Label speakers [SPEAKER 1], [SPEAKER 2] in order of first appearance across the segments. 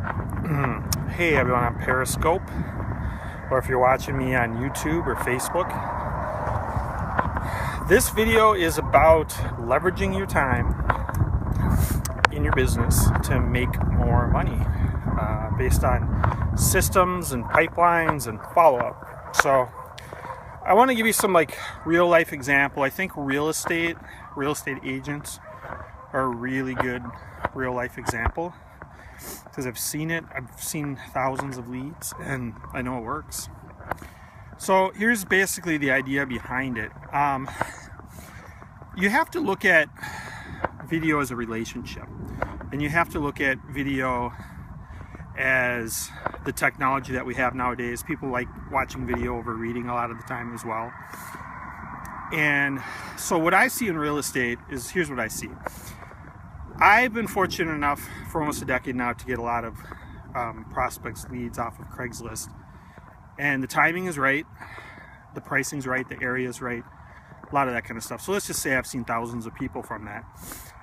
[SPEAKER 1] Hey everyone on Periscope, or if you're watching me on YouTube or Facebook. This video is about leveraging your time in your business to make more money based on systems and pipelines and follow-up. So I want to give you some real life example. I think real estate agents are a really good real life example, because I've seen it. I've seen thousands of leads and I know it works. So here's basically the idea behind it. You have to look at video as a relationship, and you have to look at video as the technology that we have nowadays. People like watching video over reading a lot of the time as well. And so what I see in real estate is, here's what I see. I've been fortunate enough for almost a decade now to get a lot of prospects, leads off of Craigslist. And the timing is right, the pricing's right, the area's right, a lot of that kind of stuff. So let's just say I've seen thousands of people from that.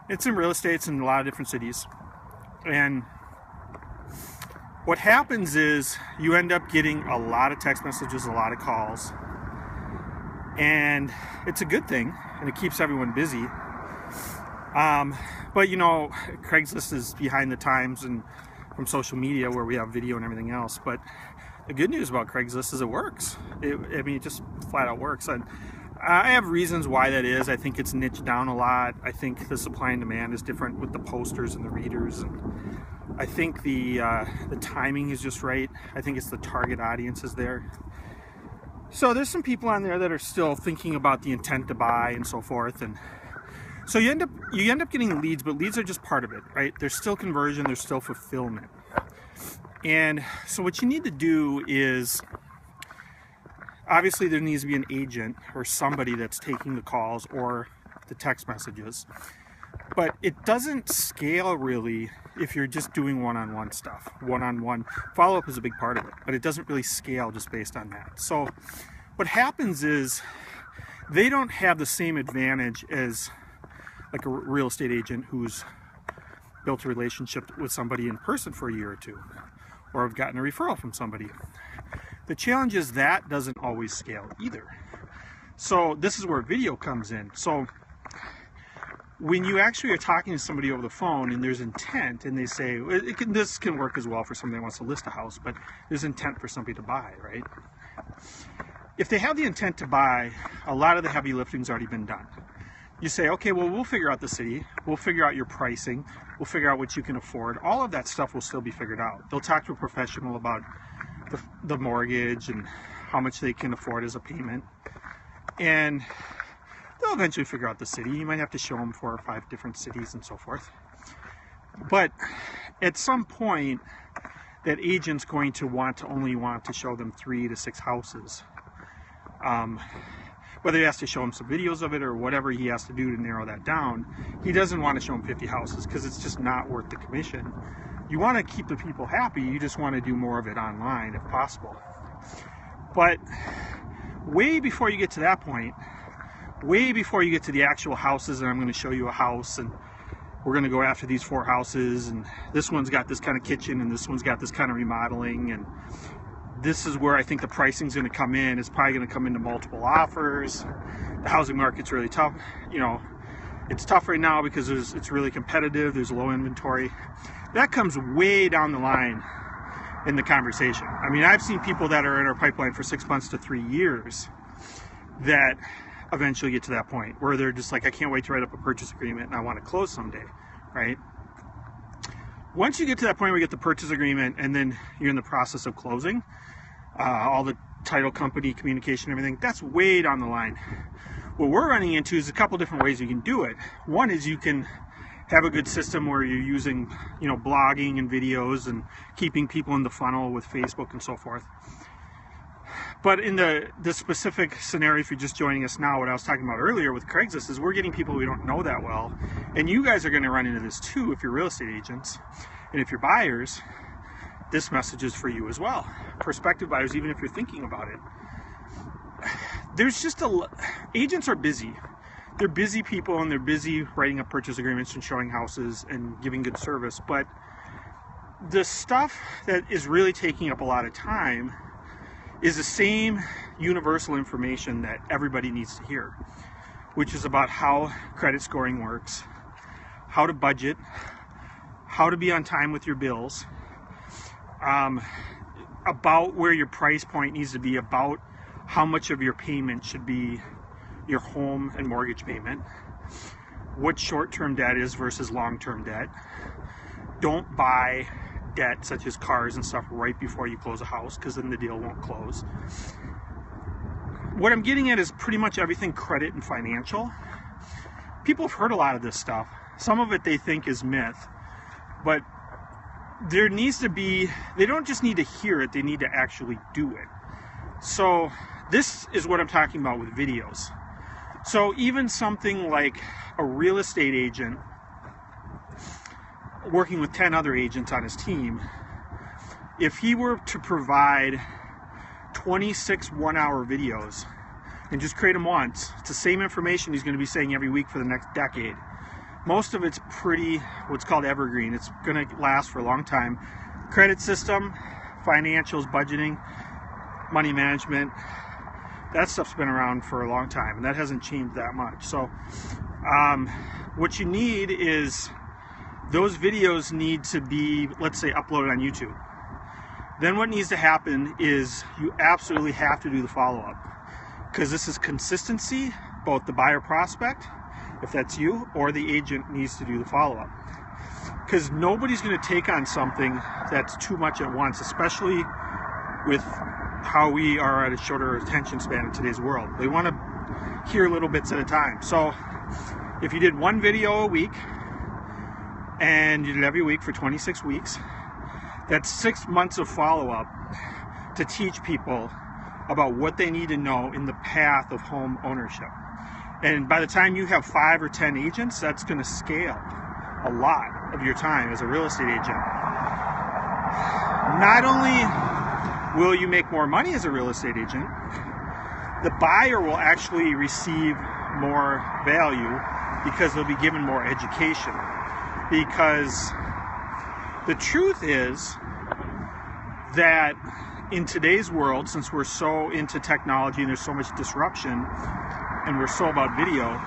[SPEAKER 1] It's in real estate, it's in a lot of different cities. And what happens is you end up getting a lot of text messages, a lot of calls. And it's a good thing, and it keeps everyone busy. But you know, Craigslist is behind the times and from social media where we have video and everything else. But the good news about Craigslist is it works. It just flat out works. And I have reasons why that is. I think it's niched down a lot. I think the supply and demand is different with the posters and the readers. And I think the timing is just right. I think it's the target audience is there. So there's some people on there that are still thinking about the intent to buy and so forth. And so you end up getting leads, but leads are just part of it, right? There's still conversion, there's still fulfillment. And so what you need to do is, obviously there needs to be an agent or somebody that's taking the calls or the text messages. But it doesn't scale really if you're just doing one-on-one stuff. One-on-one. Follow-up is a big part of it, but it doesn't really scale just based on that. So what happens is they don't have the same advantage as like a real estate agent who's built a relationship with somebody in person for a year or two, or have gotten a referral from somebody. The challenge is that doesn't always scale either. So this is where video comes in. So when you actually are talking to somebody over the phone and there's intent, and they say, this can work as well for somebody that wants to list a house, but there's intent for somebody to buy, right? If they have the intent to buy, a lot of the heavy lifting's already been done. You say, okay, well, we'll figure out the city, we'll figure out your pricing, we'll figure out what you can afford. All of that stuff will still be figured out. They'll talk to a professional about the mortgage and how much they can afford as a payment. And they'll eventually figure out the city. You might have to show them 4 or 5 different cities and so forth. But at some point, that agent's going to want to show them 3 to 6 houses. Whether he has to show them some videos of it or whatever he has to do to narrow that down, he doesn't want to show them 50 houses because it's just not worth the commission. You want to keep the people happy, you just want to do more of it online if possible. But way before you get to that point, way before you get to the actual houses, and I'm going to show you a house, and we're going to go after these 4 houses, and this one's got this kind of kitchen, and this one's got this kind of remodeling, and this is where I think the pricing is going to come in. It's probably going to come into multiple offers. The housing market's really tough. You know, it's tough right now because it's really competitive. There's low inventory. That comes way down the line in the conversation. I mean, I've seen people that are in our pipeline for 6 months to 3 years that eventually get to that point where they're just like, I can't wait to write up a purchase agreement and I want to close someday, right? Once you get to that point where you get the purchase agreement and then you're in the process of closing, all the title company communication, everything, that's way down the line. What we're running into is a couple different ways you can do it. One is you can have a good system where you're using, you know, blogging and videos and keeping people in the funnel with Facebook and so forth. But in the specific scenario, if you're just joining us now, what I was talking about earlier with Craigslist is we're getting people we don't know that well. And you guys are going to run into this too if you're real estate agents. And if you're buyers, this message is for you as well. Prospective buyers, even if you're thinking about it. There's just agents are busy. They're busy people, and they're busy writing up purchase agreements and showing houses and giving good service. But the stuff that is really taking up a lot of time is the same universal information that everybody needs to hear, which is about how credit scoring works, how to budget, how to be on time with your bills, about where your price point needs to be, about how much of your payment should be your home and mortgage payment, what short-term debt is versus long-term debt. Don't buy debt such as cars and stuff right before you close a house, because then the deal won't close. What I'm getting at is pretty much everything credit and financial. People have heard a lot of this stuff. Some of it they think is myth, but there needs to be, they don't just need to hear it, they need to actually do it. So this is what I'm talking about with videos. So even something like a real estate agent working with 10 other agents on his team, if he were to provide 26 one-hour videos and just create them once, it's the same information he's going to be saying every week for the next decade. Most of it's pretty, what's called evergreen. It's going to last for a long time. Credit system, financials, budgeting, money management, that stuff's been around for a long time, and that hasn't changed that much. So what you need is, those videos need to be, let's say, uploaded on YouTube. Then what needs to happen is you absolutely have to do the follow-up, because this is consistency. Both the buyer prospect, if that's you, or the agent needs to do the follow-up, because nobody's going to take on something that's too much at once, especially with how we are at a shorter attention span in today's world. They want to hear little bits at a time. So if you did one video a week and you did it every week for 26 weeks, that's 6 months of follow-up to teach people about what they need to know in the path of home ownership. And by the time you have 5 or 10 agents, that's going to scale a lot of your time as a real estate agent. Not only will you make more money as a real estate agent, the buyer will actually receive more value because they'll be given more education. Because the truth is that in today's world, since we're so into technology and there's so much disruption and we're so about video,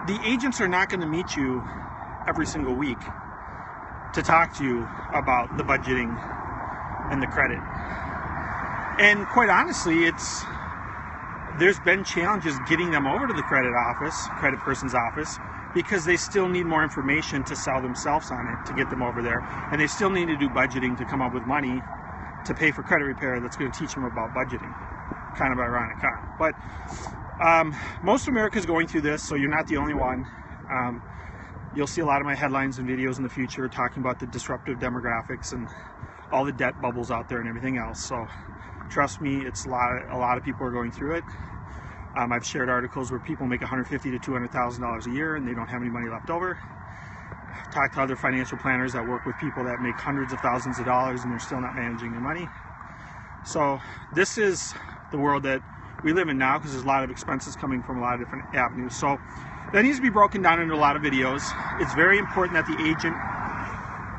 [SPEAKER 1] the agents are not going to meet you every single week to talk to you about the budgeting and the credit. And quite honestly, there's been challenges getting them over to the credit person's office, because they still need more information to sell themselves on it to get them over there. And they still need to do budgeting to come up with money to pay for credit repair that's going to teach them about budgeting. Kind of ironic, huh? But most of America is going through this, so you're not the only one. You'll see a lot of my headlines and videos in the future talking about the disruptive demographics and all the debt bubbles out there and everything else. So trust me, it's a lot of people are going through it. I've shared articles where people make $150,000 to $200,000 a year and they don't have any money left over. Talk to other financial planners that work with people that make hundreds of thousands of dollars and they're still not managing their money. So this is the world that we live in now, because there's a lot of expenses coming from a lot of different avenues. So that needs to be broken down into a lot of videos. It's very important that the agent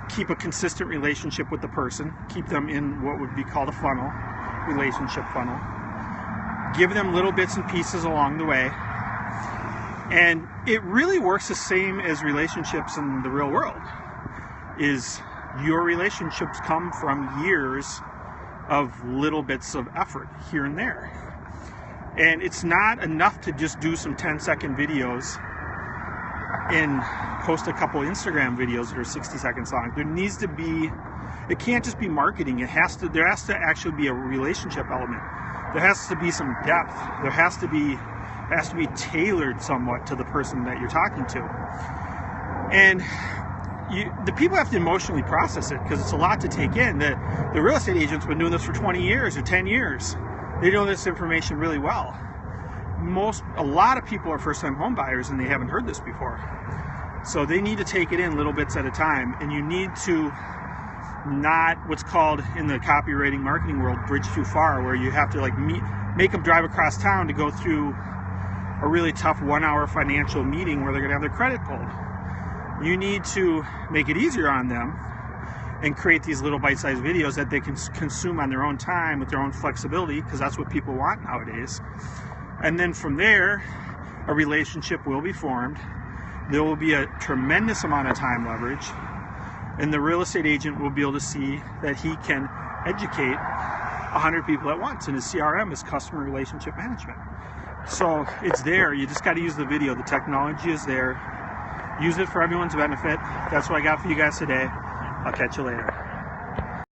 [SPEAKER 1] keep a consistent relationship with the person, keep them in what would be called a funnel, relationship funnel. Give them little bits and pieces along the way. And it really works the same as relationships in the real world. Is your relationships come from years of little bits of effort here and there. And it's not enough to just do some 10-second videos and post a couple Instagram videos that are 60 seconds long. There needs to be, it can't just be marketing. There has to actually be a relationship element. There has to be some depth. There has to be tailored somewhat to the person that you're talking to. And the people have to emotionally process it, because it's a lot to take in. The real estate agent's been doing this for 20 years or 10 years. They know this information really well. A lot of people are first-time home buyers and they haven't heard this before. So they need to take it in little bits at a time, and you need to not, what's called in the copywriting marketing world, bridge too far, where you have to like make them drive across town to go through a really tough 1-hour financial meeting where they're going to have their credit pulled. You need to make it easier on them and create these little bite-sized videos that they can consume on their own time with their own flexibility, because that's what people want nowadays. And then from there, a relationship will be formed. There will be a tremendous amount of time leverage, and the real estate agent will be able to see that he can educate 100 people at once, and his CRM is customer relationship management. So it's there. You just got to use the video. The technology is there. Use it for everyone's benefit. That's what I got for you guys today. I'll catch you later.